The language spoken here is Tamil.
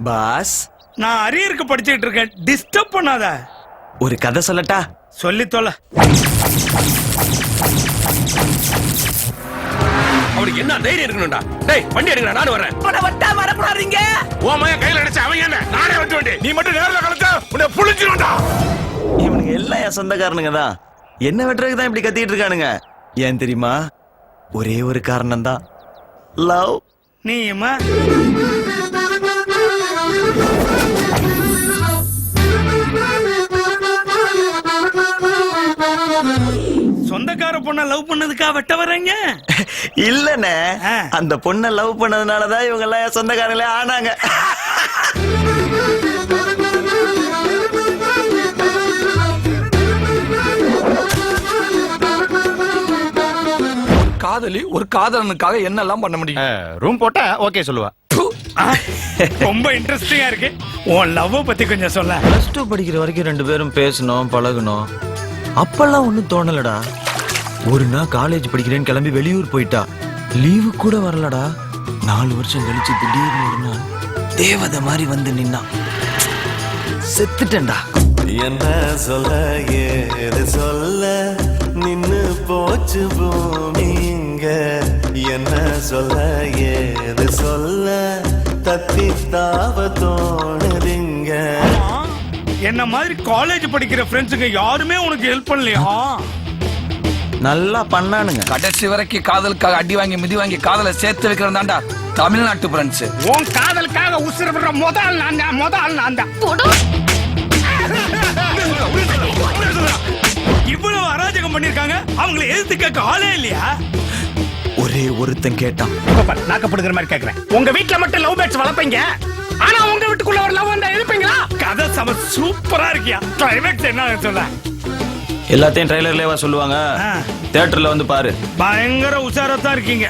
பாஸ், நான் அரியருக்கு படிச்சுட்டு இருக்கேன், டிஸ்டர்ப் பண்ணாத. ஒரு கதை சொல்லட்டா? சொல்லி தொலை. அவனுக்கு என்ன தைரியம் இருக்கணும்டா? டேய் வண்டி எடுங்கடா, நானும் வரேன். வட்டா வரக்கூடாதீங்க. ஓ மகன் கையில அடிச்சு அவன் என்ன? நானே வெட்ட வண்டி. நீ மட்டும் நேர்ல கலச்சா உன்னை புளிச்சிருடா. இவனுங்க எல்லாம் என் சொந்தக்காரனுங்க தான். என்ன வெட்டுறதுக்கு தான் இப்படி கத்திட்டு இருக்கானுங்க. ஏன் தெரியுமா? ஒரே ஒரு காரணம் தான், லவ். நீமா சொந்தக்கார பொண்ண லவ் பண்ணதுக்கா வெட்ட வர்றீங்க? இல்லனே, அந்த பொண்ணை லவ் பண்ணதுனாலதான் இவங்க எல்லாம் என் சொந்தக்காரங்களே ஆனாங்க. காதலி ஒரு காதலனுக்காக என்னெல்லாம் பண்ண முடியும்? ரூம் போட்டா ஓகே சொல்லுவா. ரொம்ப இன்ட்ரெஸ்டிங்கா இருக்கு. உன் லவ் பத்தி கொஞ்சம் சொல்ல. பிளஸ் 2 படிக்கிற வரைக்கும் 2 பேரும் பேசணும், பழகணும். அப்பெல்லாம் ஒண்ணும் தோணலடா. ஒரு நாள் காலேஜ் படிக்கிறேன்னு கிளம்பி வெளியூர் போயிட்டா. லீவு கூட வரலடா. 4 வருஷம் கழிச்சு திடீர்னு ஒரு நாள் தேவதை மாதிரி வந்து நின்னா. செத்துட்டேன்டா. என்ன சொல்ல ஏது சொல்ல நின்னு போச்சு பூமிங்க. என்ன சொல்ல ஏது சொல்ல தத்தி தாவ தோணுதுங்க. என்ன மாதிரி காலேஜ் படிக்கிற ஃப்ரெண்ட்ஸுங்க யாருமே உனக்கு ஹெல்ப் பண்ணலையா? நல்லா பண்ணானுங்க. கடைசி வரைக்கும் காதலுக்காக அடி வாங்கி மிதி வாங்கி காதலை சேர்த்து வைக்கிறேன் தான்டா தமிழ்நாட்டு ஃப்ரெண்ட்ஸ். உன் காதலுக்காக உசுர விடுற முதல் நான் தான். இவ்வளவு அராஜகம் பண்ணிருக்காங்க, அவங்களை எதிர்த்து கேட்க ஆளே இல்லையா? ஒரே ஒருத்தன் கேட்டான். நாக்கப்படுகிற மாதிரி கேக்குறேன். உங்க வீட்டுல மட்டும் லவ் பேர்ட்ஸ் வளர்ப்பீங்க, ஆனா உங்க வீட்டுக்குள்ள ஒரு லவ் வந்தா எழுப்பீங்களா? கதை சம சூப்பரா இருக்கியா? கிளைமேக்ஸ் என்ன சொல்ல? எல்லாத்தையும் ட்ரைலர்லயே சொல்லுவாங்க, தியேட்டர்ல வந்து பாரு. பயங்கர உஷாரா தான் இருக்கீங்க.